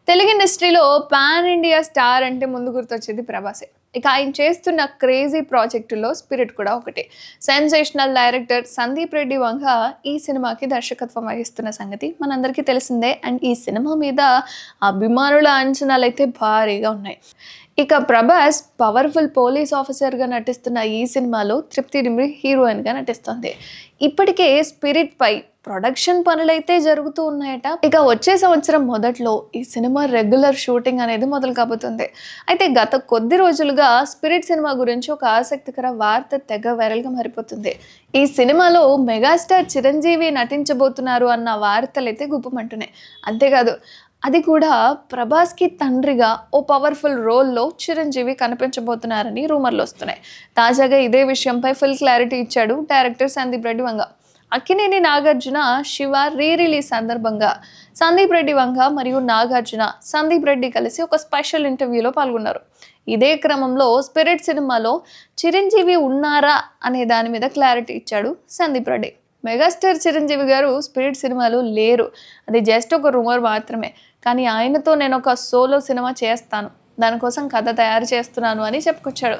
తెలుగు ఇండస్ట్రీలో pan India star అంటే ముందు గుర్తొచ్చేది ప్రభాసే. ఇక ఆయన చేస్తున్న క్రేజీ ప్రాజెక్టుల్లో స్పిరిట్ కూడా ఒకటి. సెన్సేషనల్ డైరెక్టర్ సందీప్ రెడ్డి వంగ ఈ సినిమాకి దర్శకత్వం వహిస్తున్న సంగతి మనందరికీ తెలిసిందే. అండ్ ఈ సినిమా మీద అభిమానుల అంచనాలు అయితే భారీగా ఉన్నాయి. ఇక ప్రభాస్ పవర్ఫుల్ పోలీస్ ఆఫీసర్గా నటిస్తున్న ఈ సినిమాలో తృప్తి డిమ్రి హీరోయిన్గా నటిస్తుంది. ఇప్పటికే స్పిరిట్ పై ప్రొడక్షన్ పనులైతే జరుగుతూ ఉన్నాయట. ఇక వచ్చే సంవత్సరం మొదట్లో ఈ సినిమా రెగ్యులర్ షూటింగ్ అనేది మొదలు కాబోతుంది. అయితే గత కొద్ది రోజులుగా స్పిరిట్ సినిమా గురించి ఒక ఆసక్తికర వార్త తెగ వైరల్గా మారిపోతుంది. ఈ సినిమాలో మెగాస్టార్ చిరంజీవి నటించబోతున్నారు అన్న వార్తలు అయితే గుప్పమంటున్నాయి. అంతేకాదు అది కూడా ప్రభాస్కి తండ్రిగా ఓ పవర్ఫుల్ రోల్లో చిరంజీవి కనిపించబోతున్నారని రూమర్లు వస్తున్నాయి. తాజాగా ఇదే విషయంపై ఫుల్ క్లారిటీ ఇచ్చాడు డైరెక్టర్ సందీప్ రెడ్డి వంగ. అక్కినేని నాగార్జున శివ రిలీజ్ సందర్భంగా సందీప్ రెడ్డి వంగ మరియు నాగార్జున సందీప్ రెడ్డి కలిసి ఒక స్పెషల్ ఇంటర్వ్యూలో పాల్గొన్నారు. ఇదే క్రమంలో స్పిరిట్ సినిమాలో చిరంజీవి ఉన్నారా అనే దాని మీద క్లారిటీ ఇచ్చాడు సందీప్ రెడ్డి. మెగాస్టార్ చిరంజీవి గారు స్పిరిట్ సినిమాలో లేరు, అది జస్ట్ ఒక రూమర్ మాత్రమే. కానీ ఆయనతో నేను ఒక సోలో సినిమా చేస్తాను, దానికోసం కథ తయారు చేస్తున్నాను అని చెప్పుకొచ్చాడు.